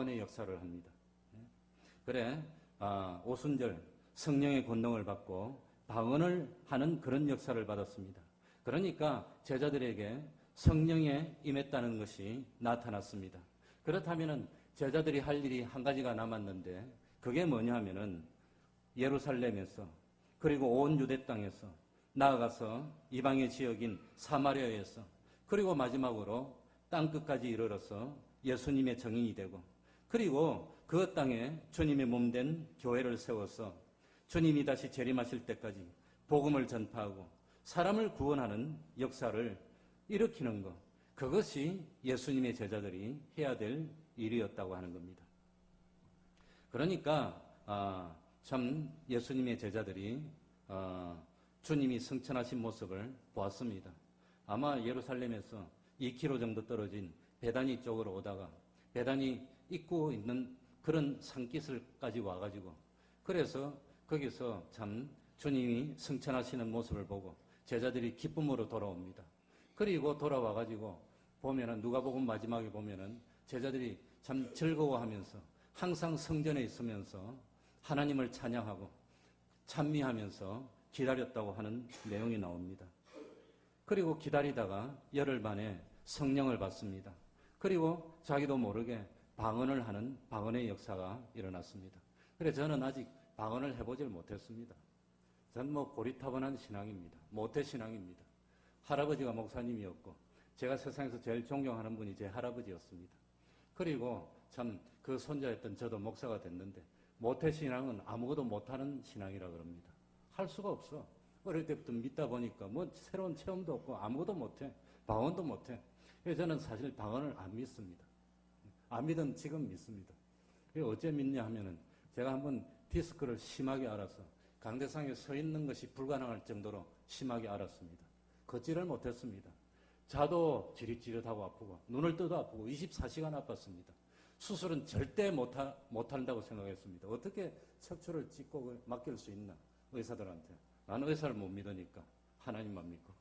방언의 역사를 합니다. 그래, 오순절 성령의 권능을 받고 방언을 하는 그런 역사를 받았습니다. 그러니까 제자들에게 성령에 임했다는 것이 나타났습니다. 그렇다면 제자들이 할 일이 한 가지가 남았는데 그게 뭐냐 하면은 예루살렘에서 그리고 온 유대 땅에서 나아가서 이방의 지역인 사마리아에서 그리고 마지막으로 땅끝까지 이르러서 예수님의 증인이 되고 그리고 그 땅에 주님의 몸된 교회를 세워서 주님이 다시 재림하실 때까지 복음을 전파하고 사람을 구원하는 역사를 일으키는 것, 그것이 예수님의 제자들이 해야 될 일이었다고 하는 겁니다. 그러니까 참 예수님의 제자들이 주님이 승천하신 모습을 보았습니다. 아마 예루살렘에서 2km 정도 떨어진 베다니 쪽으로 오다가 베다니 입구 있는 그런 산깃을까지 와가지고 그래서 거기서 참 주님이 승천하시는 모습을 보고 제자들이 기쁨으로 돌아옵니다. 그리고 돌아와가지고 보면은 누가복음 마지막에 보면은 제자들이 참 즐거워하면서 항상 성전에 있으면서 하나님을 찬양하고 찬미하면서 기다렸다고 하는 내용이 나옵니다. 그리고 기다리다가 열흘 만에 성령을 받습니다. 그리고 자기도 모르게 방언을 하는 방언의 역사가 일어났습니다. 그래서 저는 아직 방언을 해보질 못했습니다. 저는 고리타분한 신앙입니다. 모태신앙입니다. 할아버지가 목사님이었고 제가 세상에서 제일 존경하는 분이 제 할아버지였습니다. 그리고 참 그 손자였던 저도 목사가 됐는데 모태신앙은 아무것도 못하는 신앙이라 그럽니다. 할 수가 없어. 어릴 때부터 믿다 보니까 새로운 체험도 없고 아무것도 못해. 방언도 못해. 그래서 저는 사실 방언을 안 믿습니다. 안 믿은 지금 믿습니다. 어째 믿냐 하면은 제가 한번 디스크를 심하게 알아서 강대상에 서 있는 것이 불가능할 정도로 심하게 알았습니다. 걷지를 못했습니다. 자도 지릿지릿하고 아프고 눈을 떠도 아프고 24시간 아팠습니다. 수술은 절대 못한다고 생각했습니다. 어떻게 척추를 찢고 맡길 수 있나 의사들한테. 나는 의사를 못 믿으니까 하나님만 믿고.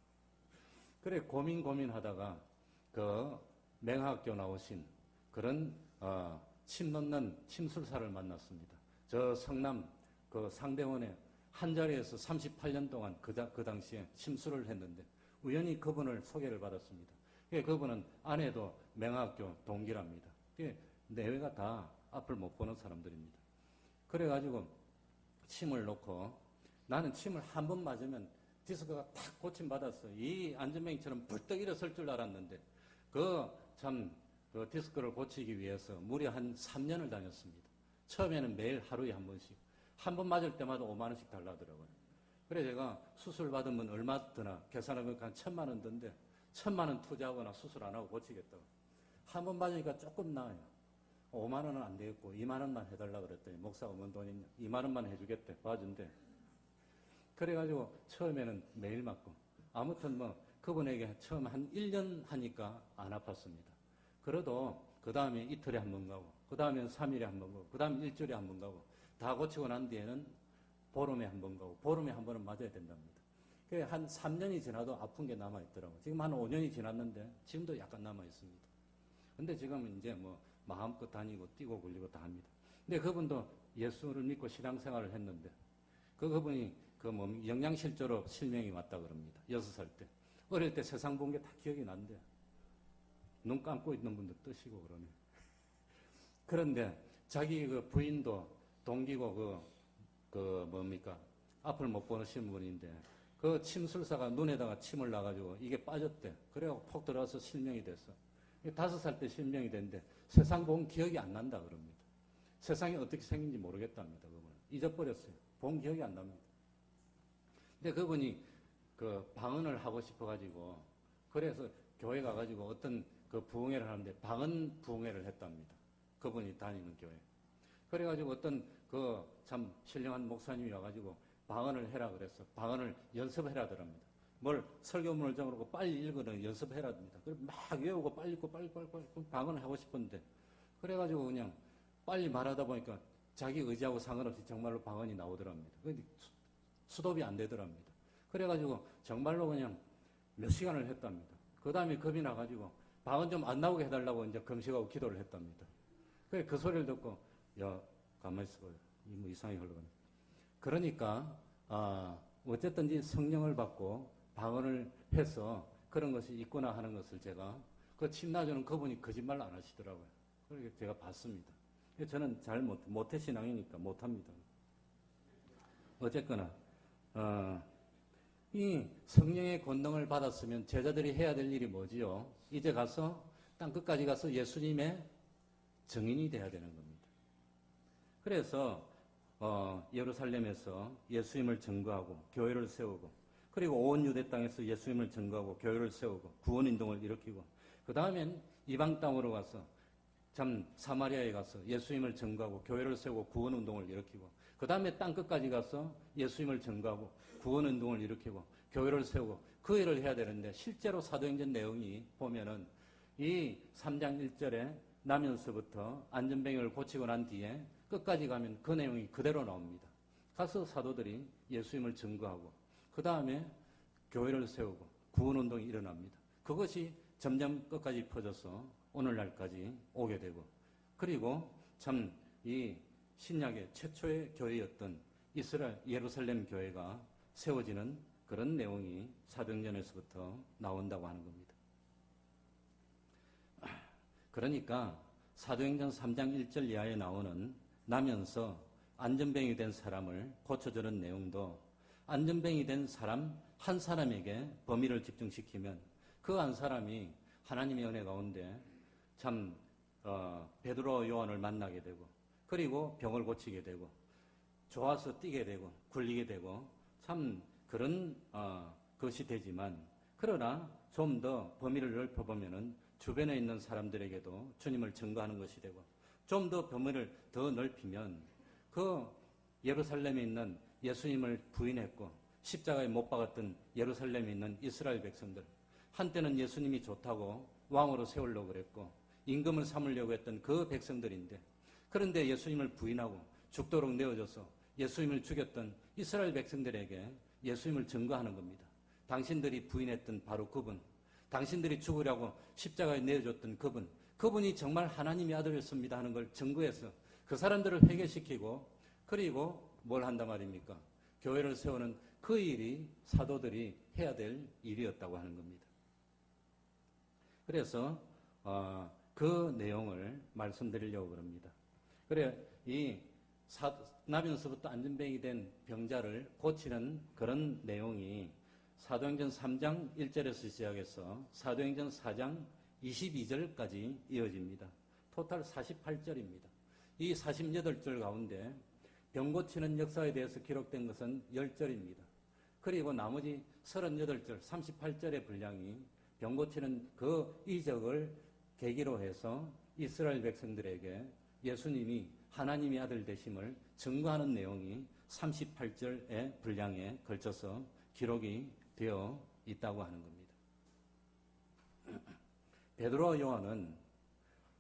그래 고민하다가 그 맹학교 나오신 그런 침 넣는 침술사를 만났습니다. 저 성남 그 상대원에 한 자리에서 38년 동안 그 당시에 침술을 했는데 우연히 그분을 소개를 받았습니다. 그분은 아내도 맹학교 동기랍니다. 내외가 다 앞을 못 보는 사람들입니다. 그래가지고 침을 놓고 나는 침을 한 번 맞으면 디스크가 탁 고침받았어. 이 안전뱅이처럼 벌떡 일어설 줄 알았는데 그 디스크를 고치기 위해서 무려 한 3년을 다녔습니다. 처음에는 매일 하루에 한 번씩. 한 번 맞을 때마다 5만 원씩 달라더라고요. 그래 제가 수술 받으면 얼마 드나 계산하면 한 1,000만 원 든데 1,000만 원 투자하거나 수술 안 하고 고치겠다고. 한 번 맞으니까 조금 나아요. 5만 원은 안 되겠고 2만 원만 해달라고 그랬더니 목사가 뭔 돈 있냐. 2만 원만 해주겠대. 봐준대. 그래가지고 처음에는 매일 맞고 아무튼 그분에게 처음 한 1년 하니까 안 아팠습니다. 그래도 그 다음에 이틀에 한 번 가고 그 다음엔 3일에 한 번 가고 그 다음 일주일에 한 번 가고 다 고치고 난 뒤에는 보름에 한 번 가고 보름에 한 번은 맞아야 된답니다. 그래 한 3년이 지나도 아픈 게 남아있더라고요. 지금 한 5년이 지났는데 지금도 약간 남아있습니다. 근데 지금은 이제 마음껏 다니고 뛰고 굴리고 다 합니다. 근데 그분도 예수를 믿고 신앙생활을 했는데 그분이 영양실조로 실명이 왔다 그럽니다. 6살 때. 어릴 때 세상 본 게 다 기억이 난대. 눈 감고 있는 분도 뜨시고 그러네. 그런데 자기 그 부인도 동기고 앞을 못 보시는 분인데 그 침술사가 눈에다가 침을 놔가지고 이게 빠졌대. 그래갖고 폭 들어와서 실명이 됐어. 5살 때 실명이 됐는데 세상 본 기억이 안 난다 그럽니다. 세상이 어떻게 생긴지 모르겠답니다. 그분은 잊어버렸어요. 본 기억이 안 납니다. 근데 그분이 그 방언을 하고 싶어가지고 그래서 교회 가가지고 어떤 그 부흥회를 하는데 방언 부흥회를 했답니다. 그분이 다니는 교회. 그래가지고 어떤 그 참 신령한 목사님이 와가지고 방언을 해라 그래서 방언을 연습해라 그럽니다. 뭘 설교문을 정하고 빨리 읽으는 연습해라 합니다. 그래서 막 외우고 빨리 읽고 빨리 방언을 하고 싶은데 그래가지고 그냥 빨리 말하다 보니까 자기 의지하고 상관없이 정말로 방언이 나오더랍니다. 근데 수도비 안 되더랍니다. 그래가지고 정말로 그냥 몇 시간을 했답니다. 그 다음에 겁이 나가지고 방언 좀 안 나오게 해달라고 이제 금식하고 기도를 했답니다. 그래, 그 소리를 듣고, 야, 가만히 있어봐요. 뭐 이상하게 흘러가네. 그러니까, 어쨌든지 성령을 받고 방언을 해서 그런 것이 있구나 하는 것을 제가 그 침놔주는 그분이 거짓말 안 하시더라고요. 그렇게 제가 봤습니다. 저는 잘 모태신앙이니까 못합니다. 어쨌거나, 이 성령의 권능을 받았으면 제자들이 해야 될 일이 뭐지요? 이제 가서 땅끝까지 가서 예수님의 증인이 돼야 되는 겁니다. 그래서 예루살렘에서 예수님을 증거하고 교회를 세우고, 그리고 온 유대 땅에서 예수님을 증거하고 교회를 세우고 구원운동을 일으키고, 그 다음엔 이방 땅으로 가서 참 사마리아에 가서 예수님을 증거하고 교회를 세우고 구원운동을 일으키고, 그 다음에 땅끝까지 가서 예수님을 증거하고 구원운동을 일으키고 교회를 세우고 그 일을 해야 되는데, 실제로 사도행전 내용이 보면은 이 3장 1절에 나면서부터 안전병을 고치고 난 뒤에 끝까지 가면 그 내용이 그대로 나옵니다. 가서 사도들이 예수님을 증거하고 그 다음에 교회를 세우고 구원운동이 일어납니다. 그것이 점점 끝까지 퍼져서 오늘날까지 오게 되고, 그리고 참 이 신약의 최초의 교회였던 이스라엘 예루살렘 교회가 세워지는 그런 내용이 사도행전에서부터 나온다고 하는 겁니다. 그러니까 사도행전 3장 1절 이하에 나오는 나면서 안전병이 된 사람을 고쳐주는 내용도 안전병이 된 사람 한 사람에게 범위를 집중시키면 그 한 사람이 하나님의 은혜 가운데 참 베드로 요한을 만나게 되고, 그리고 병을 고치게 되고 좋아서 뛰게 되고 굴리게 되고 참 그런 것이 되지만, 그러나 좀 더 범위를 넓혀보면은 주변에 있는 사람들에게도 주님을 증거하는 것이 되고, 좀 더 범위를 더 넓히면 그 예루살렘에 있는 예수님을 부인했고 십자가에 못 박았던 예루살렘에 있는 이스라엘 백성들, 한때는 예수님이 좋다고 왕으로 세우려고 그랬고 임금을 삼으려고 했던 그 백성들인데, 그런데 예수님을 부인하고 죽도록 내어줘서 예수님을 죽였던 이스라엘 백성들에게 예수님을 증거하는 겁니다. 당신들이 부인했던 바로 그분, 당신들이 죽으려고 십자가에 내어줬던 그분이 정말 하나님의 아들이었습니다 하는 걸 증거해서 그 사람들을 회개시키고, 그리고 뭘 한단 말입니까? 교회를 세우는 그 일이 사도들이 해야 될 일이었다고 하는 겁니다. 그래서 그 내용을 말씀드리려고 그럽니다. 그래, 이 나면서부터 안전병이 된 병자를 고치는 그런 내용이 사도행전 3장 1절에서 시작해서 사도행전 4장 22절까지 이어집니다. 토탈 48절입니다. 이 48절 가운데 병 고치는 역사에 대해서 기록된 것은 10절입니다. 그리고 나머지 38절, 38절의 분량이 병 고치는 그 이적을 계기로 해서 이스라엘 백성들에게 예수님이 하나님의 아들 되심을 증거하는 내용이 38절의 분량에 걸쳐서 기록이 되어 있다고 하는 겁니다. 베드로와 요한은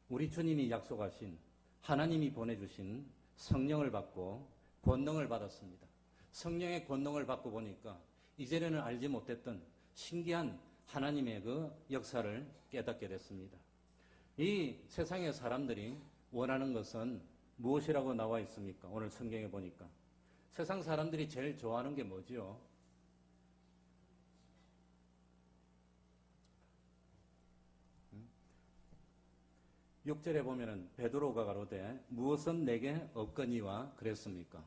우리 주님이 약속하신 하나님이 보내주신 성령을 받고 권능을 받았습니다. 성령의 권능을 받고 보니까 이전에는 알지 못했던 신기한 하나님의 그 역사를 깨닫게 됐습니다. 이 세상의 사람들이 원하는 것은 무엇이라고 나와 있습니까? 오늘 성경에 보니까 세상 사람들이 제일 좋아하는 게 뭐지요? 6절에 보면은 베드로가 가로되 무엇은 내게 없거니와 그랬습니까?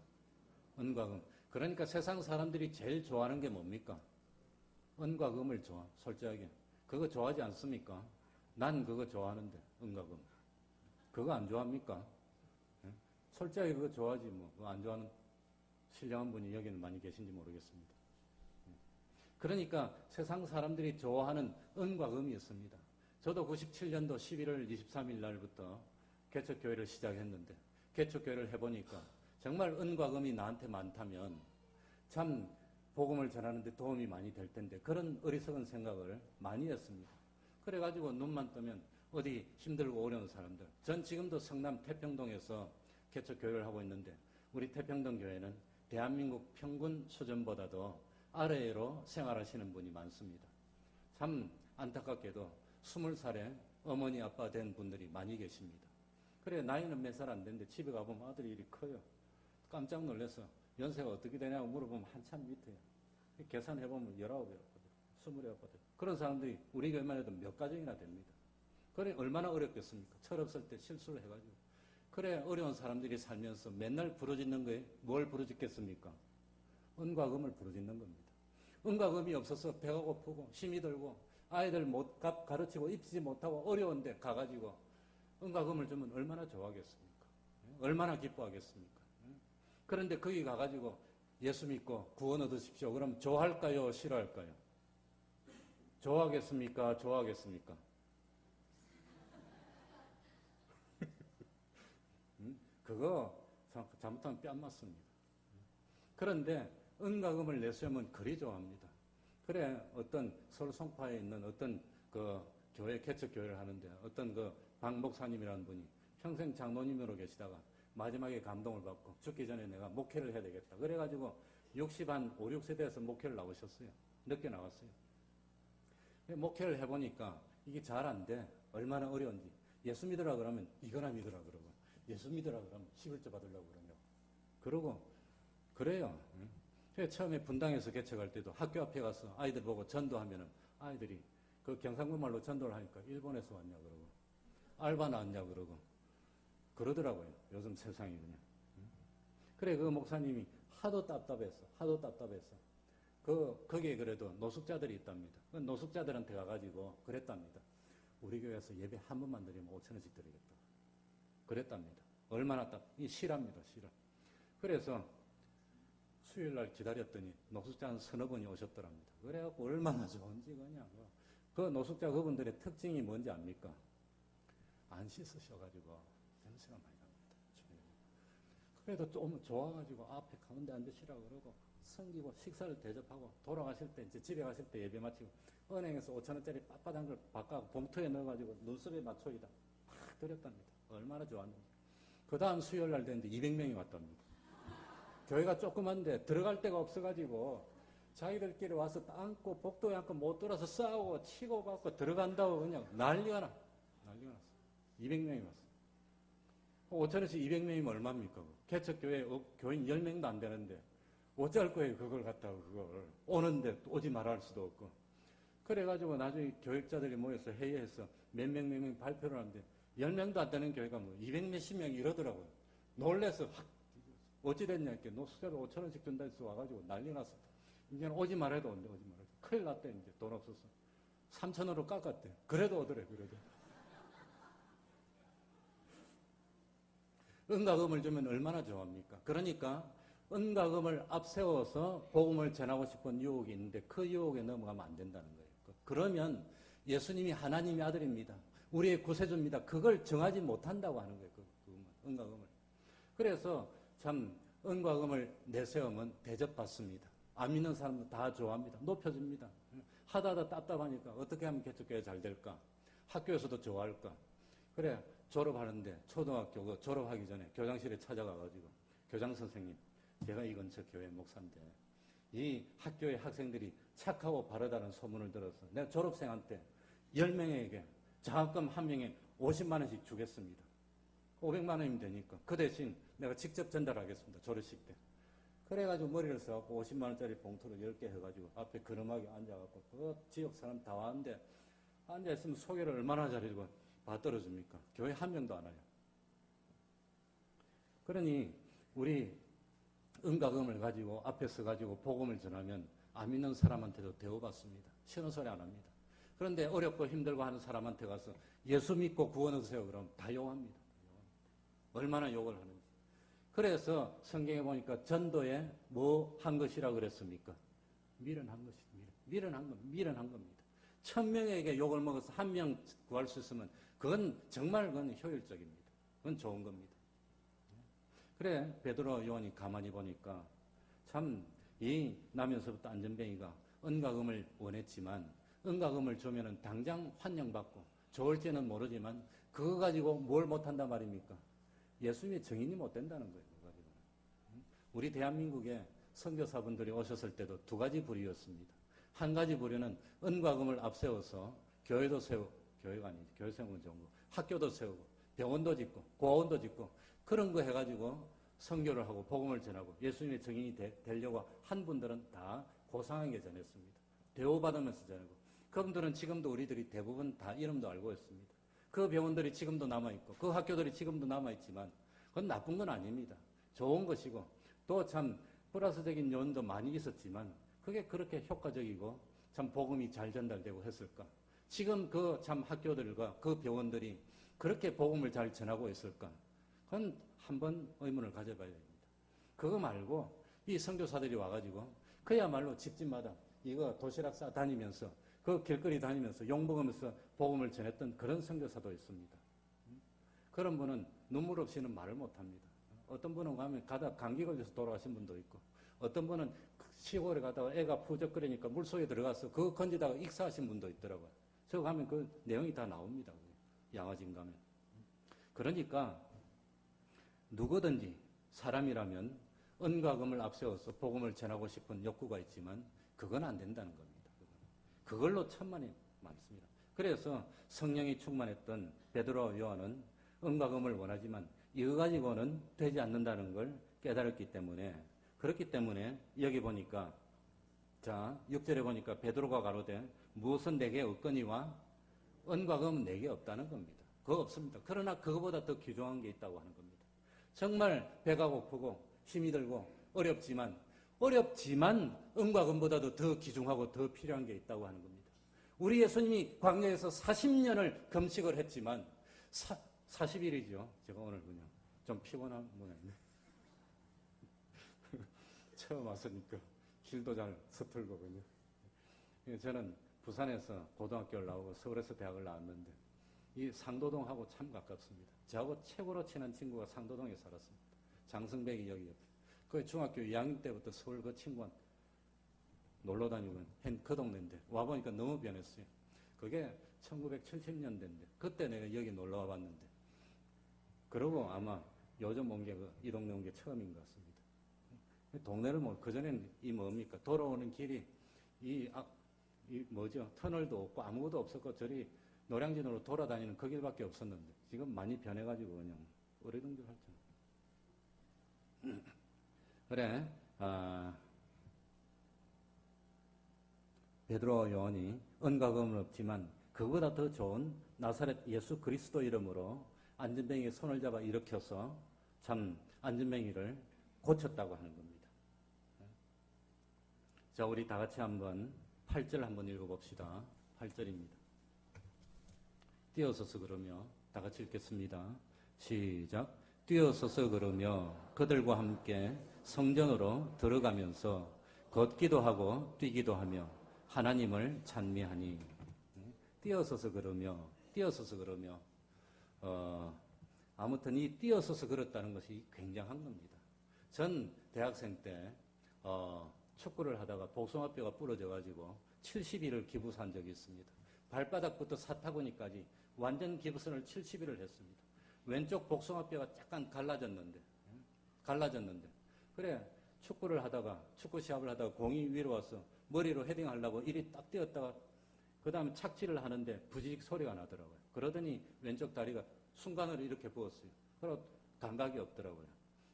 은과 금. 그러니까 세상 사람들이 제일 좋아하는 게 뭡니까? 은과 금을 솔직하게. 그거 좋아하지 않습니까? 난 그거 좋아하는데, 은과 금. 그거 안 좋아합니까? 솔직하게 그거 좋아하지 뭐. 그거 안 좋아하는 신령한 분이 여기는 많이 계신지 모르겠습니다. 그러니까 세상 사람들이 좋아하는 은과 금이 있습니다. 저도 97년도 11월 23일 날부터 개척교회를 시작했는데, 개척교회를 해보니까 정말 은과 금이 나한테 많다면 참 복음을 전하는데 도움이 많이 될 텐데, 그런 어리석은 생각을 많이 했습니다. 그래가지고 눈만 뜨면 어디 힘들고 어려운 사람들, 전 지금도 성남 태평동에서 개척교회를 하고 있는데, 우리 태평동 교회는 대한민국 평균 수준보다도 아래로 생활하시는 분이 많습니다. 참 안타깝게도 20살에 어머니 아빠 된 분들이 많이 계십니다. 그래, 나이는 몇 살 안 됐는데 집에 가보면 아들이 이리 커요. 깜짝 놀라서 연세가 어떻게 되냐고 물어보면 한참 밑에요. 계산해보면 19이었거든. 28거든. 그런 사람들이 우리 교회만 해도 몇 가정이나 됩니다. 그래, 얼마나 어렵겠습니까? 철없을 때 실수를 해가지고. 그래, 어려운 사람들이 살면서 맨날 부르짖는 거에 뭘 부르짖겠습니까? 은과 금을 부르짖는 겁니다. 은과 금이 없어서 배가 고프고 힘이 들고 아이들 못 가르치고 입히지 못하고 어려운데 가가지고 은과 금을 주면 얼마나 좋아하겠습니까? 얼마나 기뻐하겠습니까? 그런데 거기 가가지고 예수 믿고 구원 얻으십시오. 그럼 좋아할까요? 싫어할까요? 좋아하겠습니까? 좋아하겠습니까? 그거 잘못하면 뺨 맞습니다. 그런데 은과 금을 내세우면 그리 좋아합니다. 그래, 어떤 서울 송파에 있는 어떤 그 교회, 개척 교회를 하는데 어떤 그 박 목사님이라는 분이 평생 장로님으로 계시다가 마지막에 감동을 받고 죽기 전에 내가 목회를 해야 되겠다. 그래가지고 60 한 5, 6세대에서 목회를 나오셨어요. 늦게 나왔어요. 목회를 해보니까 이게 잘 안 돼. 얼마나 어려운지. 예수 믿으라 그러면 이거나 믿으라 그러고 예수 믿으라 그러면 11조 받으려고 그러냐고. 그러고 그래요. 처음에 분당에서 개척할 때도 학교 앞에 가서 아이들 보고 전도하면은 아이들이 그 경상도 말로 전도를 하니까 일본에서 왔냐 그러고 알바 나왔냐 그러고 그러더라고요. 요즘 세상이 그냥. 그래, 그 목사님이 하도 답답했어. 하도 답답했어. 거기에 그래도 노숙자들이 있답니다. 그 노숙자들한테 가가지고 그랬답니다. 우리 교회에서 예배 한 번만 드리면 5,000원씩 드리겠다. 그랬답니다. 얼마나 이 실합니다, 실화. 그래서 수요일 날 기다렸더니 노숙자 한 서너 분이 오셨더랍니다. 그래갖고 얼마나 좋은지 그냥. 그 노숙자 그분들의 특징이 뭔지 압니까? 안 씻으셔가지고 냄새가 많이 납니다. 그래도 좀 좋아가지고 앞에 가운데 앉으시라고 그러고 섬기고 식사를 대접하고 돌아가실 때 이제 집에 가실 때 예배 마치고 은행에서 5,000원짜리 빳빳한 걸 바꿔 봉투에 넣어가지고 눈썹에 맞춰이다 팍 드렸답니다. 얼마나 좋았는지. 그 다음 수요일 날 됐는데 200명이 왔답니다. 교회가 조그만데 들어갈 데가 없어가지고 자기들끼리 와서 앉고 복도에 앉고 못 들어서 싸우고 치고 받고 들어간다고 그냥 난리가 났어. 200명이 왔어. 5,000원씩 200명이면 얼마입니까? 개척교회 교인 10명도 안 되는데 어쩔 거예요, 그걸 갖다가 그걸. 오는데 오지 말아 할 수도 없고. 그래가지고 나중에 교육자들이 모여서 회의해서 몇 명 발표를 하는데 10명도 안 되는 교회가 뭐 200몇십 명 이러더라고요. 놀래서 확 어찌됐냐 이렇게 노숙자를 5,000원씩 준다 해서 와가지고 난리 났어. 이제는 오지 말아도 온대, 오지 말아도. 큰일 났대, 이제 돈 없어서. 3,000원으로 깎았대. 그래도 오더래, 그래도. 은과 금을 주면 얼마나 좋아합니까? 그러니까 은과 금을 앞세워서 복음을 전하고 싶은 유혹이 있는데 그 유혹에 넘어가면 안 된다는 거예요. 그러면 예수님이 하나님의 아들입니다. 우리의 구세주입니다. 그걸 정하지 못한다고 하는 거예요. 은과 금을. 그래서 참 은과 금을 내세우면 대접받습니다. 안 믿는 사람도 다 좋아합니다. 높여줍니다. 하다 답답하니까 어떻게 하면 개척교회 잘 될까? 학교에서도 좋아할까? 그래, 졸업하는데 초등학교 졸업하기 전에 교장실에 찾아가가지고 교장 선생님, 제가 이 근처 교회 목사인데 이 학교의 학생들이 착하고 바르다는 소문을 들어서 내가 졸업생한테 10명에게 장학금 한 명에 50만 원씩 주겠습니다. 500만 원이면 되니까 그 대신 내가 직접 전달하겠습니다. 졸업식 때. 그래가지고 머리를 써갖고 50만 원짜리 봉투를 10개 해가지고 앞에 그름하게 앉아갖고 그 지역 사람 다 왔는데 앉아있으면 소개를 얼마나 잘해주고 받들어줍니까? 교회 한 명도 안 와요. 그러니 우리 은과 금을 가지고 앞에 서가지고 복음을 전하면 안 믿는 사람한테도 대우받습니다. 싫은 소리 안 합니다. 그런데 어렵고 힘들고 하는 사람한테 가서 예수 믿고 구원 얻으세요 그러면 다 욕합니다. 얼마나 욕을 하는지. 그래서 성경에 보니까 전도에 뭐 한 것이라고 그랬습니까? 미련한 것입니다. 미련한 겁니다. 1,000명에게 욕을 먹어서 한 명 구할 수 있으면 그건 정말 효율적입니다. 그건 좋은 겁니다. 그래, 베드로 요한이 가만히 보니까 참 이 나면서부터 안전뱅이가 은과 금을 원했지만 은과 금을 주면은 당장 환영받고 좋을지는 모르지만 그거 가지고 뭘 못한단 말입니까? 예수님의 증인이 못 된다는 거예요. 그거 가지고. 우리 대한민국에 선교사분들이 오셨을 때도 두 가지 부류였습니다. 한 가지 부류는 은과 금을 앞세워서 교회도 세우고, 교회가 아니지, 교회 세우는 정도, 학교도 세우고, 병원도 짓고 고아원도 짓고 그런 거 해가지고 선교를 하고 복음을 전하고 예수님의 증인이 되려고 한 분들은 다 고상하게 전했습니다. 대우받으면서 전하고 그분들은 지금도 우리들이 대부분 다 이름도 알고 있습니다. 그 병원들이 지금도 남아있고 그 학교들이 지금도 남아있지만 그건 나쁜 건 아닙니다. 좋은 것이고 또 참 플러스적인 요인도 많이 있었지만 그게 그렇게 효과적이고 참 복음이 잘 전달되고 했을까? 지금 그 참 학교들과 그 병원들이 그렇게 복음을 잘 전하고 있을까? 그건 한번 의문을 가져봐야 됩니다. 그거 말고 이 선교사들이 와가지고 그야말로 집집마다 이거 도시락 싸 다니면서 그 길거리 다니면서 욕먹으면서 복음을 전했던 그런 선교사도 있습니다. 그런 분은 눈물 없이는 말을 못합니다. 어떤 분은 가다 감기 걸려서 돌아가신 분도 있고 어떤 분은 시골에 가다가 애가 푸적거리니까 물속에 들어가서 그거 건지다가 익사하신 분도 있더라고요. 저 가면 그 내용이 다 나옵니다. 양화진 가면. 그러니까 누구든지 사람이라면 은과 금을 앞세워서 복음을 전하고 싶은 욕구가 있지만 그건 안 된다는 겁니다. 그걸로 천만이 많습니다. 그래서 성령이 충만했던 베드로와 요한은 은과 금을 원하지만 이거 가지고는 되지 않는다는 걸 깨달았기 때문에 그렇기 때문에 여기 보니까 자 6절에 보니까 베드로가 가로되 무엇은 내게 없거니와 은과 금은 내게 없다는 겁니다. 그거 없습니다. 그러나 그거보다 더 귀중한 게 있다고 하는 겁니다. 정말 배가 고프고 힘이 들고 어렵지만 은과 금보다도 더 귀중하고 더 필요한 게 있다고 하는 겁니다. 우리 예수님이 광야에서 40년을 금식을 했지만 40일이죠. 제가 오늘 그냥 좀 피곤한 모양이네. 처음 왔으니까 길도 잘 서툴거든요. 저는 부산에서 고등학교를 나오고 서울에서 대학을 나왔는데 이 상도동하고 참 가깝습니다. 저하고 최고로 친한 친구가 상도동에 살았습니다. 장승백이 여기 옆에. 그 중학교 2학년 때부터 서울 그 친구가 놀러 다니고 그 동네인데 와보니까 너무 변했어요. 그게 1970년대인데 그때 내가 여기 놀러 와봤는데 그러고 아마 요즘 온 게 이 동네 온 게 처음인 것 같습니다. 동네를 그전에는 이 뭡니까? 돌아오는 길이 이 뭐죠? 터널도 없고 아무것도 없었고 저리 노량진으로 돌아다니는 그 길밖에 없었는데 지금 많이 변해가지고 그냥 어리둥절 할줄. 그래, 베드로와 요한이 은과 금은 없지만 그보다 더 좋은 나사렛 예수 그리스도 이름으로 안전뱅이의 손을 잡아 일으켜서 참 안전뱅이를 고쳤다고 하는 겁니다. 자, 우리 다 같이 한번 8절 한번 읽어봅시다. 8절입니다. 뛰어서서 그러며 다 같이 읽겠습니다. 시작. 뛰어서서 그러며 그들과 함께 성전으로 들어가면서 걷기도 하고 뛰기도 하며 하나님을 찬미하니. 뛰어서서 그러며 아무튼 이 뛰어서서 걸었다는 것이 굉장한 겁니다. 전 대학생 때 축구를 하다가 복숭아뼈가 부러져가지고 70일을 기부한 적이 있습니다. 발바닥부터 사타구니까지 완전 기부선을 70일을 했습니다. 왼쪽 복숭아뼈가 약간 갈라졌는데 그래 축구를 하다가 축구 시합을 하다가 공이 위로 와서 머리로 헤딩하려고 이리 딱 뛰었다가 그 다음에 착지를 하는데 부지직 소리가 나더라고요. 그러더니 왼쪽 다리가 순간으로 이렇게 부었어요. 그리고 감각이 없더라고요.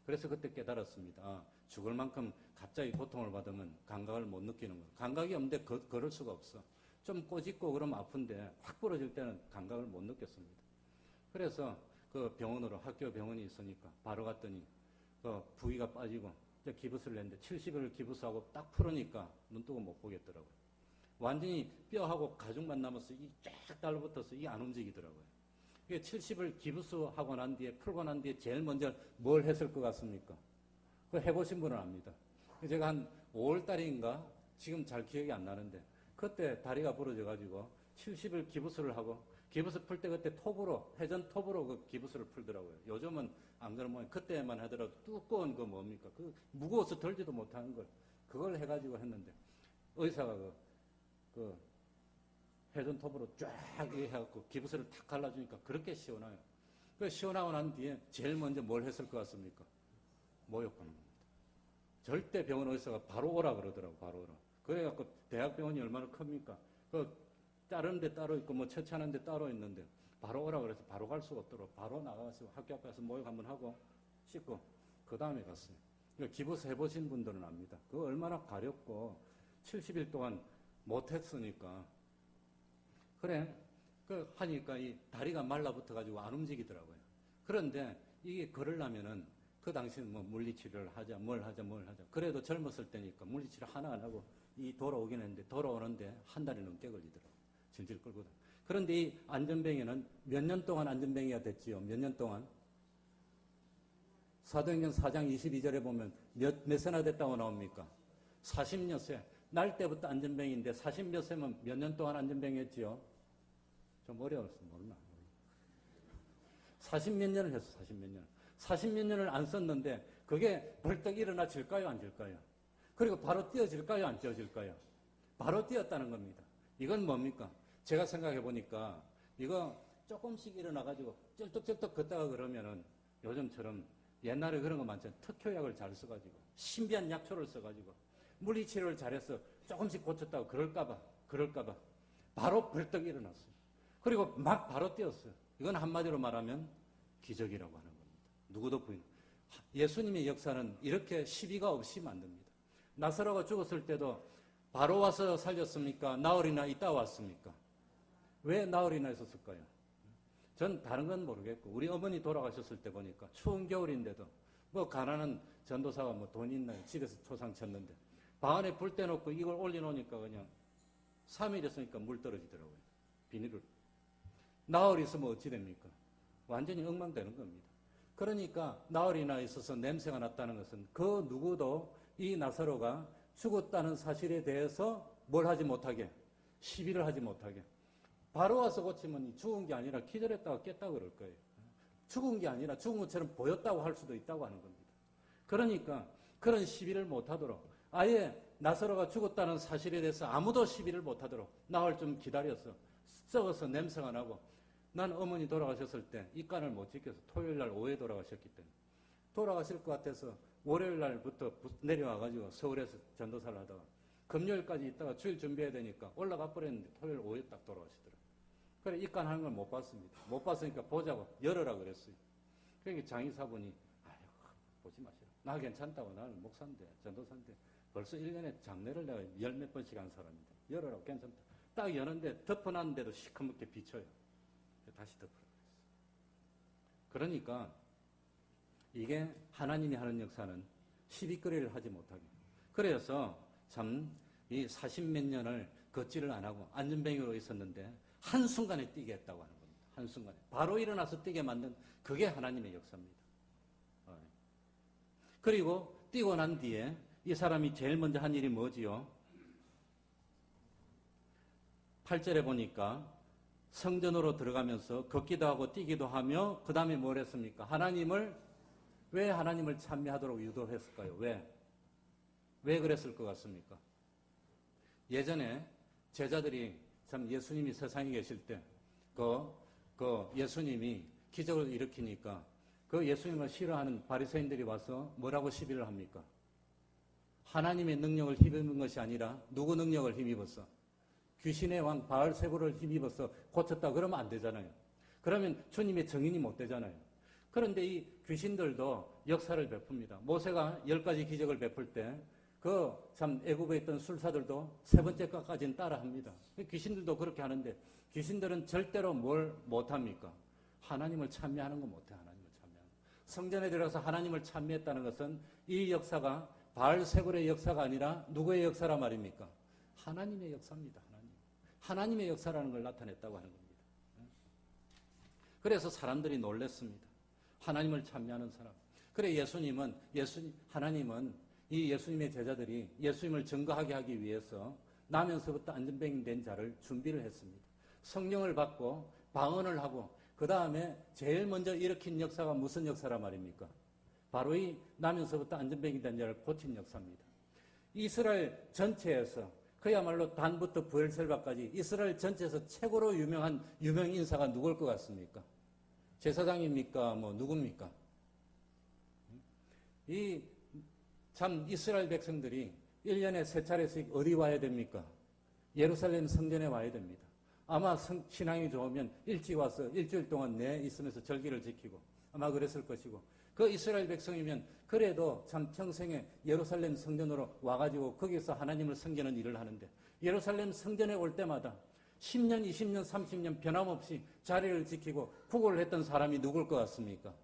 그래서 그때 깨달았습니다. 죽을 만큼 갑자기 고통을 받으면 감각을 못 느끼는 거예요. 감각이 없는데 걸을 수가 없어. 좀 꼬집고 그러면 아픈데 확 부러질 때는 감각을 못 느꼈습니다. 그래서 그 병원으로 학교 병원이 있으니까 바로 갔더니 그 부위가 빠지고 이제 기부스를 했는데 70일을 기부스하고 딱 풀으니까 눈 뜨고 못 보겠더라고요. 완전히 뼈하고 가죽만 남아서 이 쫙 달라붙어서 이게 안 움직이더라고요. 이게 70을 기부스하고 난 뒤에 풀고 난 뒤에 제일 먼저 뭘 했을 것 같습니까? 그거 해보신 분은 압니다. 제가 한 5월달인가 지금 잘 기억이 안 나는데 그때 다리가 부러져가지고 70일 기부스를 하고 기부스 풀 때 그때 톱으로 회전 톱으로 그 기부스를 풀더라고요. 요즘은 안 그러면 그때만 하더라도 두꺼운 그 뭡니까? 그 무거워서 들지도 못하는 걸 그걸 해가지고 했는데 의사가 그 회전 톱으로 쫙 해갖고 기부스를 탁 갈라주니까 그렇게 시원해요. 그 시원하고 난 뒤에 제일 먼저 뭘 했을 것 같습니까? 모욕하는 겁니다. 절대 병원 의사가 바로 오라 그러더라고, 바로 오라. 그래갖고 대학병원이 얼마나 큽니까? 그 다른 데 따로 있고 뭐 처치하는 데 따로 있는데 바로 오라 그래서 바로 갈 수가 없도록 바로 나가서 학교 앞에서 모욕 한번 하고 씻고 그 다음에 갔어요. 기부스 해보신 분들은 압니다. 그거 얼마나 가렵고 70일 동안 못했으니까. 그래, 그 하니까 이 다리가 말라붙어가지고 안 움직이더라고요. 그런데 이게 걸으려면은 그 당시는 뭐 물리치료를 하자, 뭘 하자. 그래도 젊었을 때니까 물리치료 하나 안 하고 이 돌아오긴 했는데 돌아오는데 한 달이 넘게 걸리더라고요. 질질 끌고. 그런데 이 안전뱅이는 몇 년 동안 안전뱅이가 됐지요? 몇 년 동안? 사도행전 4장 22절에 보면 몇 세나 됐다고 나옵니까? 40몇 세. 날 때부터 안전뱅이인데 40몇 세면 몇 년 동안 안전뱅이였지요? 좀 어려웠어. 모르나? 40몇 년을 했어. 40몇 년. 40몇 년을 안 썼는데 그게 벌떡 일어나질까요? 안 질까요? 그리고 바로 뛰어질까요? 안 뛰어질까요? 바로 뛰었다는 겁니다. 이건 뭡니까? 제가 생각해 보니까 이거 조금씩 일어나가지고 쩔뚝쩔뚝 걷다가 그러면은 요즘처럼 옛날에 그런 거 많잖아요. 특효약을 잘 써가지고 신비한 약초를 써가지고 물리치료를 잘해서 조금씩 고쳤다고 그럴까봐 바로 벌떡 일어났어요. 그리고 막 바로 뛰었어요. 이건 한마디로 말하면 기적이라고 하는 겁니다. 누구도 부인. 예수님의 역사는 이렇게 시비가 없이 만듭니다. 나사로가 죽었을 때도 바로 와서 살렸습니까? 나흘이나 있다 왔습니까? 왜 나흘이나 있었을까요? 전 다른 건 모르겠고 우리 어머니 돌아가셨을 때 보니까 추운 겨울인데도 뭐 가난한 전도사가 뭐 돈 있나요? 집에서 초상 쳤는데 방 안에 불 떼놓고 이걸 올려놓으니까 그냥 3일 있으니까 물 떨어지더라고요. 비닐을. 나흘 있으면 어찌 됩니까? 완전히 엉망되는 겁니다. 그러니까 나흘이나 있어서 냄새가 났다는 것은 그 누구도 이 나사로가 죽었다는 사실에 대해서 뭘 하지 못하게, 시비를 하지 못하게. 바로 와서 고치면 죽은 게 아니라 기절했다가 깼다고 그럴 거예요. 죽은 게 아니라 죽은 것처럼 보였다고 할 수도 있다고 하는 겁니다. 그러니까 그런 시비를 못하도록 아예 나사로가 죽었다는 사실에 대해서 아무도 시비를 못하도록 나흘 좀 기다려서 썩어서 냄새가 나고 난 어머니 돌아가셨을 때 입간을 못 지켜서 토요일 날 오후에 돌아가셨기 때문에 돌아가실 것 같아서 월요일 날부터 내려와가지고 서울에서 전도사를 하다가 금요일까지 있다가 주일 준비해야 되니까 올라가 버렸는데 토요일 오후에 딱 돌아가시더라고요. 그래 입간하는 걸 못 봤습니다. 못 봤으니까 보자고 열어라 그랬어요. 그러니까 장의사분이 아유 보지 마시라. 나 괜찮다고 나는 목사인데 전도사인데 벌써 1년에 장례를 내가 10몇 번씩 한 사람인데 열어라고 괜찮다. 딱 여는데 덮어놨는데도 시커멓게 비쳐요. 다시 덮으라고 했어요. 그러니까 이게 하나님이 하는 역사는 시비거리를 하지 못하게. 그래서 참 이 40몇 년을 걷지를 안 하고 안전뱅이로 있었는데 한순간에 뛰게 했다고 하는 겁니다. 한순간에. 바로 일어나서 뛰게 만든 그게 하나님의 역사입니다. 그리고 뛰고 난 뒤에 이 사람이 제일 먼저 한 일이 뭐지요? 8절에 보니까 성전으로 들어가면서 걷기도 하고 뛰기도 하며 그 다음에 뭘 했습니까? 왜 하나님을 찬미하도록 유도했을까요? 왜 그랬을 것 같습니까? 예전에 제자들이 참 예수님이 세상에 계실 때 예수님이 기적을 일으키니까 그 예수님을 싫어하는 바리새인들이 와서 뭐라고 시비를 합니까? 하나님의 능력을 힘입은 것이 아니라 누구 능력을 힘입었어? 귀신의 왕 바알세부를 힘입어서 고쳤다 그러면 안 되잖아요. 그러면 주님의 증인이 못 되잖아요. 그런데 이 귀신들도 역사를 베풉니다. 모세가 10가지 기적을 베풀 때 참 애굽에 있던 술사들도 세 번째 것까지는 따라합니다. 귀신들도 그렇게 하는데 귀신들은 절대로 뭘 못합니까? 하나님을 찬미하는 거 못해. 하나님을 찬미하는 거. 성전에 들어가서 하나님을 찬미했다는 것은 이 역사가 바알세불의 역사가 아니라 누구의 역사란 말입니까? 하나님의 역사입니다. 하나님의 역사라는 걸 나타냈다고 하는 겁니다. 그래서 사람들이 놀랐습니다. 하나님을 찬미하는 사람. 그래 하나님은 이 예수님의 제자들이 예수님을 증거하게 하기 위해서 나면서부터 안전뱅이 된 자를 준비를 했습니다. 성령을 받고 방언을 하고 그 다음에 제일 먼저 일으킨 역사가 무슨 역사란 말입니까? 바로 이 나면서부터 안전뱅이 된 자를 고친 역사입니다. 이스라엘 전체에서 그야말로 단부터 부엘셀바까지 이스라엘 전체에서 최고로 유명한 유명 인사가 누굴 것 같습니까? 제사장입니까? 누굽니까? 참 이스라엘 백성들이 1년에 3차례씩 어디 와야 됩니까? 예루살렘 성전에 와야 됩니다. 아마 신앙이 좋으면 일찍 와서 일주일 동안 내 있으면서 절기를 지키고 아마 그랬을 것이고, 그 이스라엘 백성이면 그래도 참 평생에 예루살렘 성전으로 와가지고 거기서 하나님을 섬기는 일을 하는데, 예루살렘 성전에 올 때마다 10년, 20년, 30년 변함없이 자리를 지키고 구걸을 했던 사람이 누굴 것 같습니까?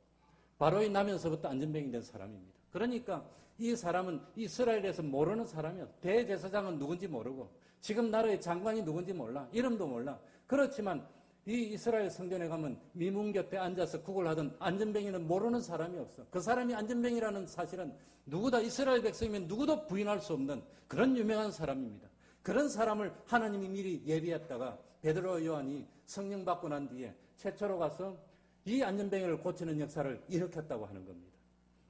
바로 이 나면서부터 안전병이 된 사람입니다. 그러니까 이 사람은 이스라엘에서 모르는 사람이에요. 대제사장은 누군지 모르고, 지금 나라의 장관이 누군지 몰라. 이름도 몰라. 그렇지만 이 이스라엘 성전에 가면 미문 곁에 앉아서 구걸하던 안전병이는 모르는 사람이 없어. 그 사람이 안전병이라는 사실은 누구다, 이스라엘 백성이면 누구도 부인할 수 없는 그런 유명한 사람입니다. 그런 사람을 하나님이 미리 예비했다가 베드로 요한이 성령 받고 난 뒤에 최초로 가서 이 안전병이를 고치는 역사를 일으켰다고 하는 겁니다.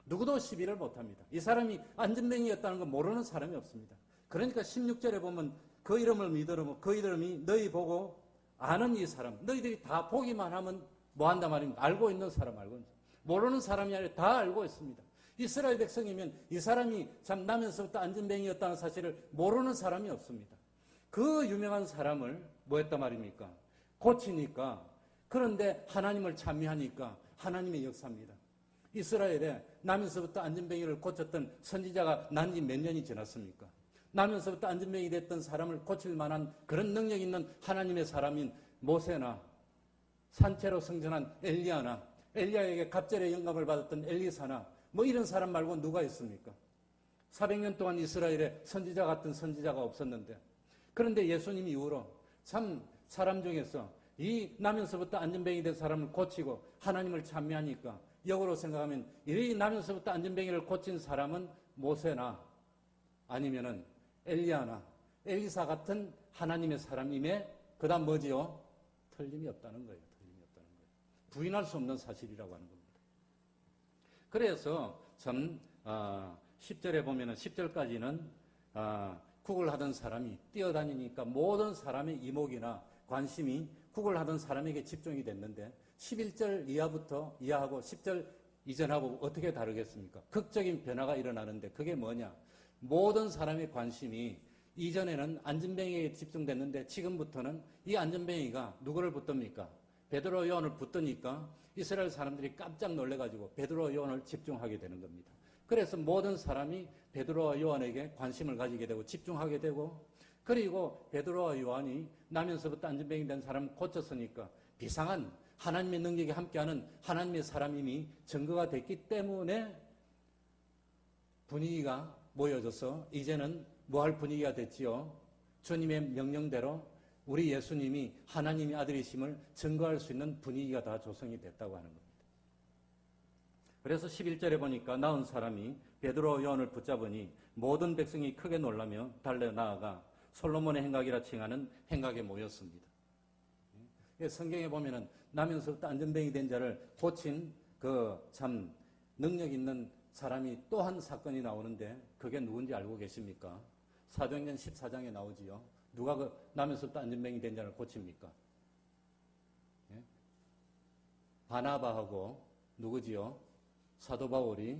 누구도 시비를 못합니다. 이 사람이 안전병이었다는 건 모르는 사람이 없습니다. 그러니까 16절에 보면 그 이름을 믿으라고, 그 이름이 너희 보고 아는 이 사람, 너희들이 다 보기만 하면 뭐 한단 말입니까? 알고 있는 사람, 알고 있는 사람. 모르는 사람이 아니라 다 알고 있습니다. 이스라엘 백성이면 이 사람이 참 나면서부터 안전병이었다는 사실을 모르는 사람이 없습니다. 그 유명한 사람을 뭐 했단 말입니까? 고치니까, 그런데 하나님을 찬미하니까 하나님의 역사입니다. 이스라엘에 나면서부터 안전병이를 고쳤던 선지자가 난 지 몇 년이 지났습니까? 나면서부터 안전병이 됐던 사람을 고칠 만한 그런 능력 있는 하나님의 사람인 모세나 산채로 승천한 엘리야나 엘리야에게 갑절의 영감을 받았던 엘리사나 뭐 이런 사람 말고 누가 있습니까? 400년 동안 이스라엘에 선지자 같은 선지자가 없었는데, 그런데 예수님 이후로 참 사람 중에서 이 나면서부터 안전병이 된 사람을 고치고 하나님을 찬미하니까 역으로 생각하면 이 나면서부터 안전병이를 고친 사람은 모세나 아니면은 엘리야나 엘리사 같은 하나님의 사람임에 그 다음 뭐지요? 틀림이 없다는 거예요. 틀림이 없다는 거예요. 부인할 수 없는 사실이라고 하는 겁니다. 그래서 참 10절에 보면은 10절까지는 구걸하던 사람이 뛰어다니니까 모든 사람의 이목이나 관심이 구걸하던 사람에게 집중이 됐는데 11절 이하하고 10절 이전하고 어떻게 다르겠습니까? 극적인 변화가 일어나는데 그게 뭐냐? 모든 사람의 관심이 이전에는 안전뱅이에 집중됐는데 지금부터는 이 안전뱅이가 누구를 붙듭니까? 베드로 요한을 붙드니까 이스라엘 사람들이 깜짝 놀래가지고 베드로 요한을 집중하게 되는 겁니다. 그래서 모든 사람이 베드로와 요한에게 관심을 가지게 되고 집중하게 되고, 그리고 베드로와 요한이 나면서부터 안전병이 된 사람을 고쳤으니까 비상한 하나님의 능력이 함께하는 하나님의 사람임이 증거가 됐기 때문에 분위기가 모여져서 이제는 뭐 할 분위기가 됐지요? 주님의 명령대로 우리 예수님이 하나님의 아들이심을 증거할 수 있는 분위기가 다 조성이 됐다고 하는 겁니다. 그래서 11절에 보니까 나은 사람이 베드로 요한을 붙잡으니 모든 백성이 크게 놀라며 달려 나아가 솔로몬의 행각이라 칭하는 행각에 모였습니다. 성경에 보면은 나면서부터 안전병이 된 자를 고친 그 참 능력 있는 사람이 또 한 사건이 나오는데 그게 누군지 알고 계십니까? 사도행전 14장에 나오지요. 누가 그 나면서부터 안전병이 된 자를 고칩니까? 예? 바나바하고 누구지요? 사도 바울이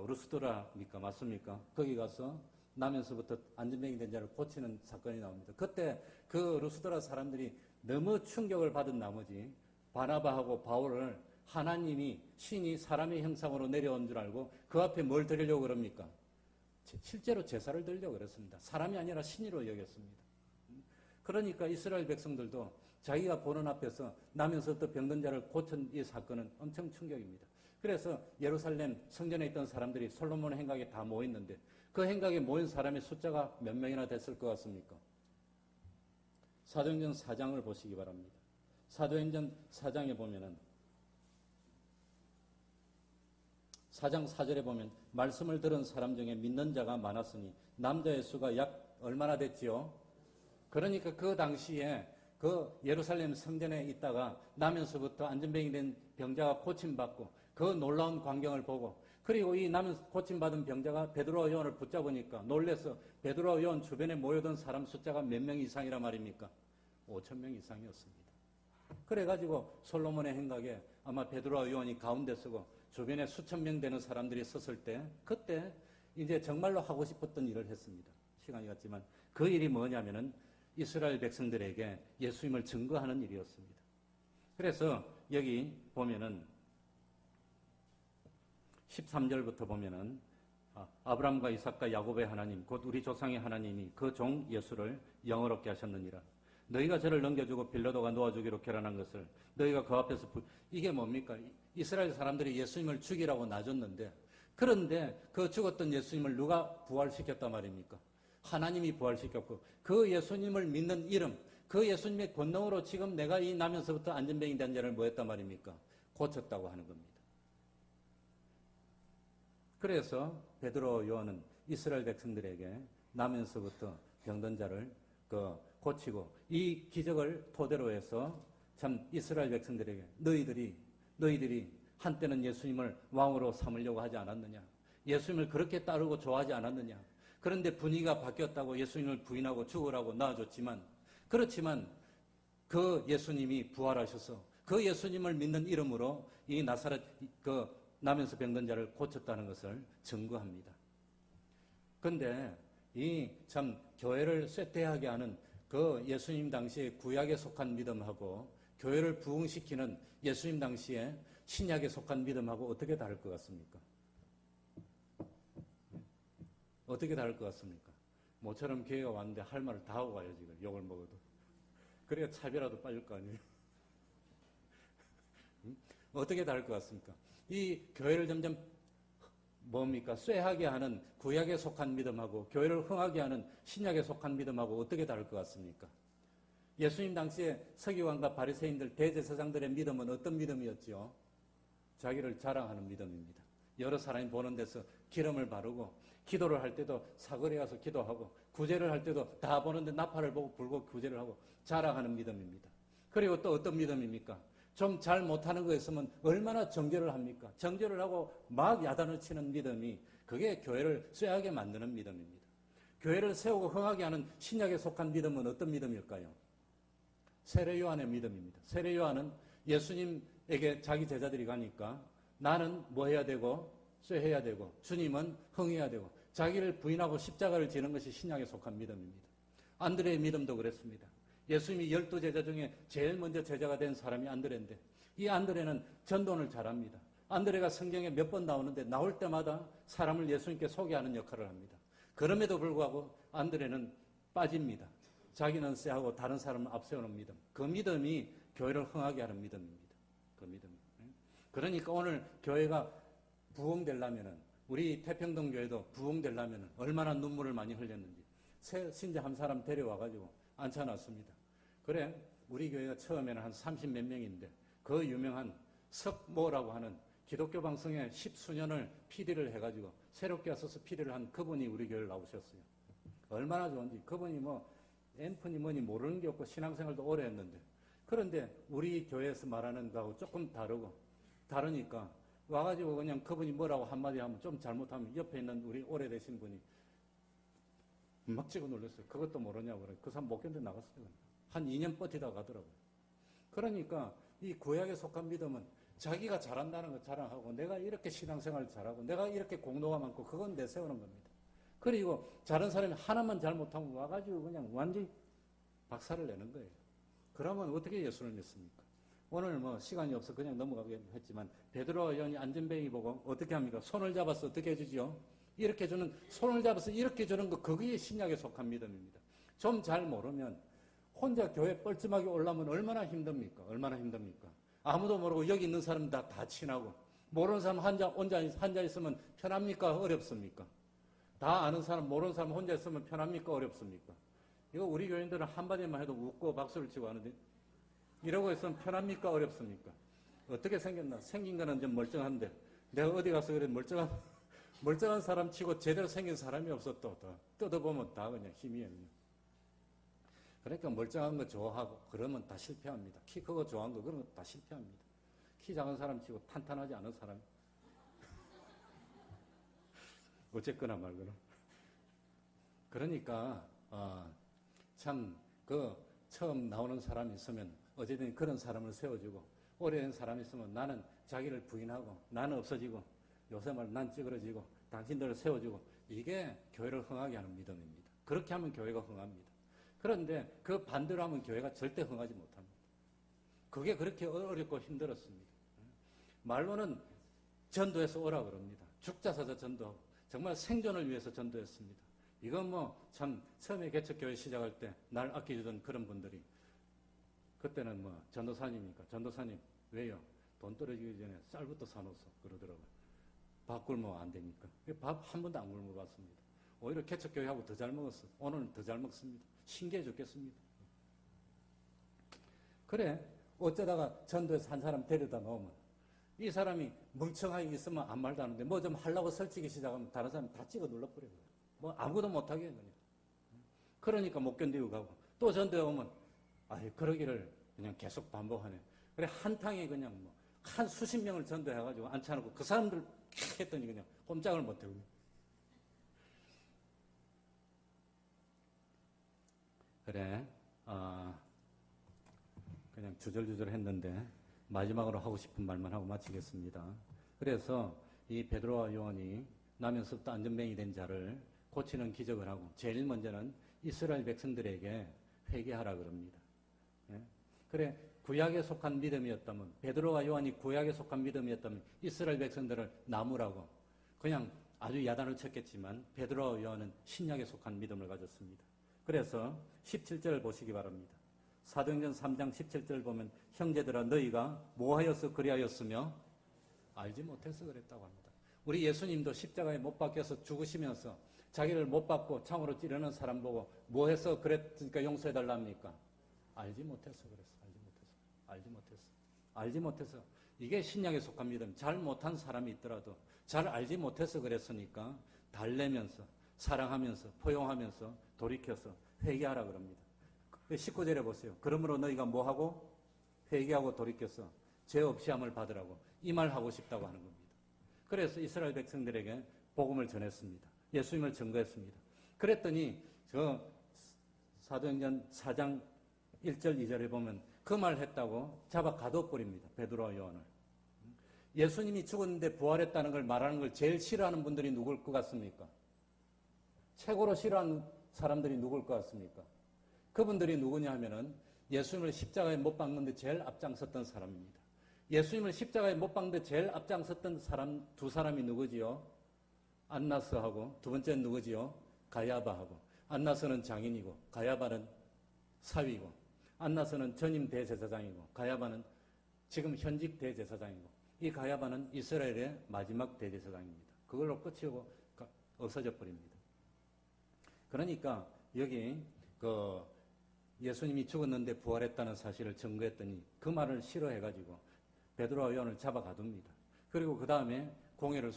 루스드라입니까? 맞습니까? 거기 가서 나면서부터 안전병이 된 자를 고치는 사건이 나옵니다. 그때 그 루스드라 사람들이 너무 충격을 받은 나머지 바나바하고 바울을 하나님이 신이 사람의 형상으로 내려온 줄 알고 그 앞에 뭘 드리려고 그럽니까? 실제로 제사를 드리려고 그랬습니다. 사람이 아니라 신이로 여겼습니다. 그러니까 이스라엘 백성들도 자기가 보는 앞에서 나면서부터 병든 자를 고친 이 사건은 엄청 충격입니다. 그래서 예루살렘 성전에 있던 사람들이 솔로몬 행각에 다 모였는데 그 행각에 모인 사람의 숫자가 몇 명이나 됐을 것 같습니까? 사도행전 4장을 보시기 바랍니다. 사도행전 4장에 보면은 4장 4절에 보면 말씀을 들은 사람 중에 믿는 자가 많았으니 남자의 수가 약 얼마나 됐지요? 그러니까 그 당시에 그 예루살렘 성전에 있다가 나면서부터 안전병이 된 병자가 고침받고 그 놀라운 광경을 보고, 그리고 이 나면서 고침받은 병자가 베드로와 요한을 붙잡으니까 놀래서 베드로와 요한 주변에 모여든 사람 숫자가 몇 명 이상이라 말입니까? 5,000명 이상이었습니다. 그래가지고 솔로몬의 행각에 아마 베드로와 요한이 가운데 서고 주변에 수천 명 되는 사람들이 섰을 때 그때 이제 정말로 하고 싶었던 일을 했습니다. 시간이 갔지만 그 일이 뭐냐면은 이스라엘 백성들에게 예수님을 증거하는 일이었습니다. 그래서 여기 보면은 13절부터 보면은 아브라함과 이삭과 야곱의 하나님 곧 우리 조상의 하나님이 그 종 예수를 영어롭게 하셨느니라. 너희가 저를 넘겨주고 빌라도가 놓아주기로 결단한 것을 너희가 그 앞에서 이게 뭡니까? 이스라엘 사람들이 예수님을 죽이라고 놔줬는데, 그런데 그 죽었던 예수님을 누가 부활시켰단 말입니까? 하나님이 부활시켰고, 그 예수님을 믿는 이름, 그 예수님의 권능으로 지금 내가 이 나면서부터 안전병이 된 자를 뭐 했단 말입니까? 고쳤다고 하는 겁니다. 그래서 베드로 요한은 이스라엘 백성들에게 나면서부터 병든 자를 고치고, 이 기적을 토대로 해서 참 이스라엘 백성들에게 너희들이 한때는 예수님을 왕으로 삼으려고 하지 않았느냐? 예수님을 그렇게 따르고 좋아하지 않았느냐? 그런데 분위기가 바뀌었다고 예수님을 부인하고 죽으라고 놔줬지만, 그렇지만 그 예수님이 부활하셔서 그 예수님을 믿는 이름으로 이 나사렛 나면서 병든 자를 고쳤다는 것을 증거합니다. 그런데 이 참 교회를 쇠퇴하게 하는 그 예수님 당시에 구약에 속한 믿음하고 교회를 부흥시키는 예수님 당시에 신약에 속한 믿음하고 어떻게 다를 것 같습니까? 어떻게 다를 것 같습니까? 모처럼 교회가 왔는데 할 말을 다 하고 가요, 지금. 욕을 먹어도. 그래야 차비라도 빠질 거 아니에요. 어떻게 다를 것 같습니까? 이 교회를 점점 뭡니까? 쇠하게 하는 구약에 속한 믿음하고 교회를 흥하게 하는 신약에 속한 믿음하고 어떻게 다를 것 같습니까? 예수님 당시에 서기관과 바리새인들, 대제사장들의 믿음은 어떤 믿음이었죠? 자기를 자랑하는 믿음입니다. 여러 사람이 보는 데서 기름을 바르고, 기도를 할 때도 사거리에 가서 기도하고, 구제를 할 때도 다 보는데 나팔을 보고 불고 구제를 하고 자랑하는 믿음입니다. 그리고 또 어떤 믿음입니까? 좀 잘 못하는 거 있으면 얼마나 정죄를 합니까? 정죄를 하고 막 야단을 치는 믿음이, 그게 교회를 쇠하게 만드는 믿음입니다. 교회를 세우고 흥하게 하는 신약에 속한 믿음은 어떤 믿음일까요? 세례 요한의 믿음입니다. 세례 요한은 예수님에게 자기 제자들이 가니까 나는 뭐 해야 되고 쇠해야 되고 주님은 흥해야 되고 자기를 부인하고 십자가를 지는 것이 신약에 속한 믿음입니다. 안드레의 믿음도 그랬습니다. 예수님이 12제자 중에 제일 먼저 제자가 된 사람이 안드레인데, 이 안드레는 전도를 잘합니다. 안드레가 성경에 몇 번 나오는데 나올 때마다 사람을 예수님께 소개하는 역할을 합니다. 그럼에도 불구하고 안드레는 빠집니다. 자기는 쎄하고 다른 사람을 앞세우는 믿음. 그 믿음이 교회를 흥하게 하는 믿음입니다. 그 믿음. 그러니까 오늘 교회가 부흥되려면은, 우리 태평동 교회도 부흥되려면은 얼마나 눈물을 많이 흘렸는지. 새 신자 한 사람 데려와가지고 앉혀놨습니다. 그래, 우리 교회가 처음에는 한 30몇 명인데, 그 유명한 석모라고 하는 기독교 방송에 10수년을 PD를 해가지고 새롭게 와서 PD를 한 그분이 우리 교회를 나오셨어요. 얼마나 좋은지. 그분이 뭐 앰프니 뭐니 모르는 게 없고 신앙생활도 오래 했는데, 그런데 우리 교회에서 말하는 거하고 조금 다르니까 와가지고 그냥 그분이 뭐라고 한마디 하면, 좀 잘못하면 옆에 있는 우리 오래되신 분이 막 찍어 놀랐어요. 그것도 모르냐고 그래. 그 사람 못 견뎌 나갔어요. 한 2년 버티다 가더라고요. 그러니까 이 구약에 속한 믿음은 자기가 잘한다는 거 자랑하고, 내가 이렇게 신앙생활 잘하고, 내가 이렇게 공로가 많고, 그건 내세우는 겁니다. 그리고 다른 사람이 하나만 잘못하면 와가지고 그냥 완전히 박살을 내는 거예요. 그러면 어떻게 예수를 믿습니까? 오늘 뭐 시간이 없어 그냥 넘어가게 했지만, 베드로와 요한이 안전뱅이 보고 어떻게 합니까? 손을 잡아서 어떻게 해주지요? 이렇게 주는, 손을 잡아서 이렇게 주는 거, 그게 신약에 속한 믿음입니다. 좀 잘 모르면 혼자 교회 뻘쭘하게 올라오면 얼마나 힘듭니까? 얼마나 힘듭니까? 아무도 모르고 여기 있는 사람 다 친하고, 모르는 사람 혼자 있으면 편합니까? 어렵습니까? 다 아는 사람, 모르는 사람 혼자 있으면 편합니까? 어렵습니까? 이거 우리 교인들은 한마디만 해도 웃고 박수를 치고 하는데, 이러고 있으면 편합니까? 어렵습니까? 어떻게 생겼나? 생긴 거는 좀 멀쩡한데, 내가 어디 가서 그래 멀쩡한 사람 치고 제대로 생긴 사람이 없어. 또 뜯어보면 다 그냥 힘이에요. 그러니까 멀쩡한 거 좋아하고 그러면 다 실패합니다. 키 크고 좋아하는 거 그런 거 다 실패합니다. 키 작은 사람 치고 탄탄하지 않은 사람. 어쨌거나 말거나. 그러니까 참 처음 나오는 사람이 있으면 어쨌든 그런 사람을 세워주고, 오래된 사람이 있으면 나는 자기를 부인하고 나는 없어지고, 요새 말 난 찌그러지고 당신들을 세워주고, 이게 교회를 흥하게 하는 믿음입니다. 그렇게 하면 교회가 흥합니다. 그런데 그 반대로 하면 교회가 절대 흥하지 못합니다. 그게 그렇게 어렵고 힘들었습니다. 말로는 전도해서 오라 그럽니다. 죽자사자 전도하고 정말 생존을 위해서 전도했습니다. 이건 뭐 참 처음에 개척교회 시작할 때 날 아껴주던 그런 분들이 그때는 뭐 전도사님이니까 전도사님 왜요? 돈 떨어지기 전에 쌀부터 사놓았어 그러더라고요. 밥 굶으면 안 되니까. 밥 한 번도 안 굶어봤습니다. 오히려 개척교회하고 더 잘 먹었어. 오늘은 더 잘 먹습니다. 신기해 죽겠습니다. 그래 어쩌다가 전도에서 한 사람 데려다 놓으면 이 사람이 멍청하게 있으면 아무 말도 안 하는데 뭐 좀 하려고 설치기 시작하면 다른 사람이 다 찍어 눌러버려요. 뭐 아무것도 못하게 그냥. 그러니까 못 견디고 가고 또 전도에 오면 그러기를 그냥 계속 반복하네. 그래 한탕에 그냥 뭐 한 수십 명을 전도해가지고 앉혀놓고 그 사람들 했더니 그냥 꼼짝을 못하고. 그래 그냥 주절주절 했는데 마지막으로 하고 싶은 말만 하고 마치겠습니다. 그래서 이 베드로와 요한이 나면서부터 안전뱅이 된 자를 고치는 기적을 하고 제일 먼저는 이스라엘 백성들에게 회개하라 그럽니다. 그래 구약에 속한 믿음이었다면 베드로와 요한이 구약에 속한 믿음이었다면 이스라엘 백성들을 나무라고 그냥 아주 야단을 쳤겠지만 베드로와 요한은 신약에 속한 믿음을 가졌습니다. 그래서 17절을 보시기 바랍니다. 사도행전 3장 17절 보면 형제들아 너희가 뭐하여서 그리하였으며 알지 못해서 그랬다고 합니다. 우리 예수님도 십자가에 못 박혀서 죽으시면서 자기를 못 박고 창으로 찌르는 사람 보고 뭐해서 그랬으니까 용서해달라 합니까? 알지 못해서 그랬어. 알지 못해서. 이게 신약에 속한 믿음. 잘 못한 사람이 있더라도 잘 알지 못해서 그랬으니까 달래면서 사랑하면서 포용하면서 돌이켜서 회개하라 그럽니다. 19절에 보세요. 그러므로 너희가 뭐하고? 회개하고 돌이켜서 죄 없이 함을 받으라고 이 말 하고 싶다고 하는 겁니다. 그래서 이스라엘 백성들에게 복음을 전했습니다. 예수님을 증거했습니다. 그랬더니 저 사도행전 4장 1절 2절에 보면 그 말 했다고 잡아 가둬버립니다. 베드로와 요한을. 예수님이 죽었는데 부활했다는 걸 말하는 걸 제일 싫어하는 분들이 누굴 것 같습니까? 최고로 싫어하는 사람들이 누굴 것 같습니까? 그분들이 누구냐 하면은 예수님을 십자가에 못 박는데 제일 앞장섰던 사람입니다. 예수님을 십자가에 못 박는데 제일 앞장섰던 사람 두 사람이 누구지요? 안나스하고 두 번째는 누구지요? 가야바하고. 안나스는 장인이고 가야바는 사위고 안나스는 전임 대제사장이고 가야바는 지금 현직 대제사장이고 이 가야바는 이스라엘의 마지막 대제사장입니다. 그걸로 끝이고 없어져 버립니다. 그러니까 여기 예수님이 죽었는데 부활했다는 사실을 증거했더니 그 말을 싫어해가지고 베드로와 요한을 잡아 가둡니다. 그리고 그 다음에 공회를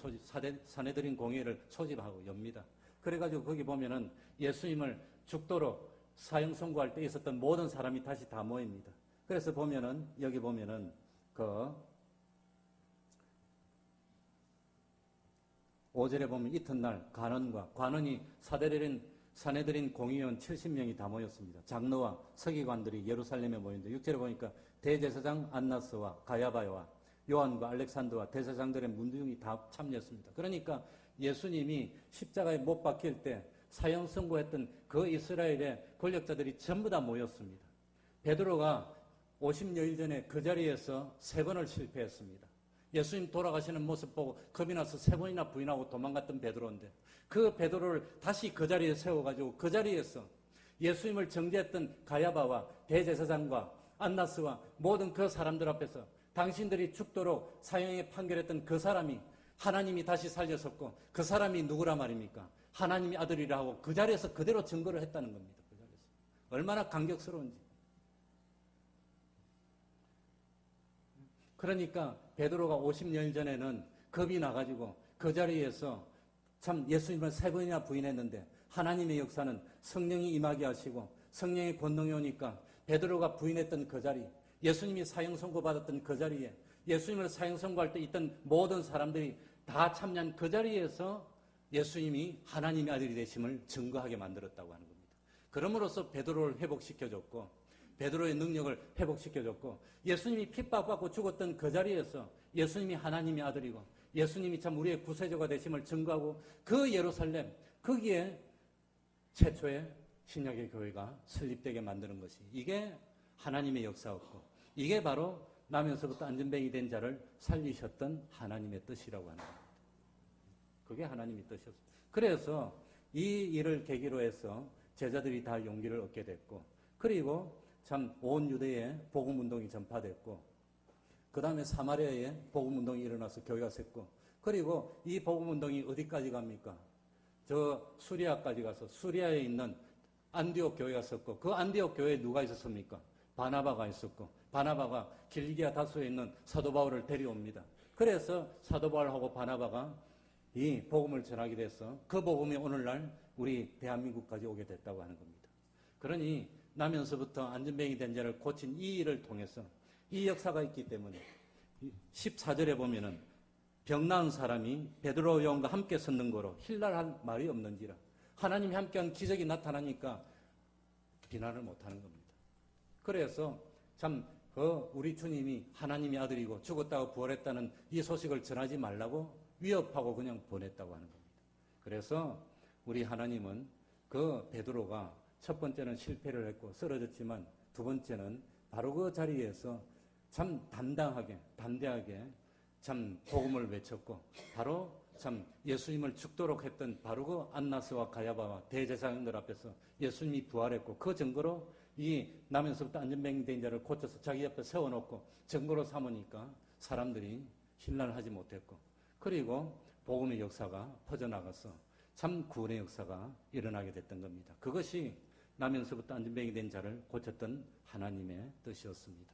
사내들인 공회를 소집하고 엽니다. 그래가지고 거기 보면은 예수님을 죽도록 사형 선고할 때 있었던 모든 사람이 다시 다 모입니다. 그래서 보면은 여기 보면은 5절에 보면 이튿날 관원이 사내들인 공의원 70명이 다 모였습니다. 장로와 서기관들이 예루살렘에 모였는데 6절에 보니까 대제사장 안나스와 가야바와 요한과 알렉산더와 대제사장들의 문둥이 다 참여했습니다. 그러니까 예수님이 십자가에 못 박힐 때 사형 선고했던 그 이스라엘의 권력자들이 전부 다 모였습니다. 베드로가 50여일 전에 그 자리에서 3번을 실패했습니다. 예수님 돌아가시는 모습 보고 겁이 나서 3번이나 부인하고 도망갔던 베드로인데 그 베드로를 다시 그 자리에 세워가지고 그 자리에서 예수님을 정죄했던 가야바와 대제사장과 안나스와 모든 그 사람들 앞에서 당신들이 죽도록 사형에 판결했던 그 사람이 하나님이 다시 살렸었고 그 사람이 누구라 말입니까? 하나님의 아들이라 하고 그 자리에서 그대로 증거를 했다는 겁니다. 그 자리에서. 얼마나 감격스러운지. 그러니까 베드로가 50년 전에는 겁이 나가지고 그 자리에서 참 예수님을 3번이나 부인했는데 하나님의 역사는 성령이 임하게 하시고 성령의 권능이 오니까 베드로가 부인했던 그 자리, 예수님이 사형 선고받았던 그 자리에 예수님을 사형 선고할 때 있던 모든 사람들이 다 참여한 그 자리에서 예수님이 하나님의 아들이 되심을 증거하게 만들었다고 하는 겁니다. 그럼으로써 베드로를 회복시켜줬고 베드로의 능력을 회복시켜줬고 예수님이 핍박받고 죽었던 그 자리에서 예수님이 하나님의 아들이고 예수님이 참 우리의 구세주가 되심을 증거하고 그 예루살렘 거기에 최초의 신약의 교회가 설립되게 만드는 것이 이게 하나님의 역사였고 이게 바로 나면서부터 안전뱅이 된 자를 살리셨던 하나님의 뜻이라고 하는 겁니다. 그게 하나님의 뜻이었어요. 그래서 이 일을 계기로 해서 제자들이 다 용기를 얻게 됐고 그리고 참 온 유대에 복음운동이 전파됐고 그 다음에 사마리아에 복음운동이 일어나서 교회가 섰고 그리고 이 복음운동이 어디까지 갑니까? 저 수리아까지 가서 수리아에 있는 안디옥 교회가 섰고 그 안디옥 교회에 누가 있었습니까? 바나바가 있었고 바나바가 길리기아 다소에 있는 사도 바울을 데려옵니다. 그래서 사도 바울하고 바나바가 이 복음을 전하게 돼서 그 복음이 오늘날 우리 대한민국까지 오게 됐다고 하는 겁니다. 그러니 나면서부터 안전뱅이 된 자를 고친 이 일을 통해서 이 역사가 있기 때문에 14절에 보면은 병 나은 사람이 베드로 요한과 함께 섰는 거로 힐날할 말이 없는지라 하나님이 함께한 기적이 나타나니까 비난을 못하는 겁니다. 그래서 참 우리 주님이 하나님의 아들이고 죽었다고 부활했다는 이 소식을 전하지 말라고 위협하고 그냥 보냈다고 하는 겁니다. 그래서 우리 하나님은 그 베드로가 첫 번째는 실패를 했고 쓰러졌지만 두 번째는 바로 그 자리에서 참 담대하게 참 복음을 외쳤고 바로 참 예수님을 죽도록 했던 바로 그 안나스와 가야바와 대제사장들 앞에서 예수님이 부활했고 그 증거로 이 나면서부터 안전뱅이 된 자를 고쳐서 자기 옆에 세워놓고 증거로 삼으니까 사람들이 신랄을 하지 못했고 그리고 복음의 역사가 퍼져나가서 참 구원의 역사가 일어나게 됐던 겁니다. 그것이 나면서부터 안전뱅이 된 자를 고쳤던 하나님의 뜻이었습니다.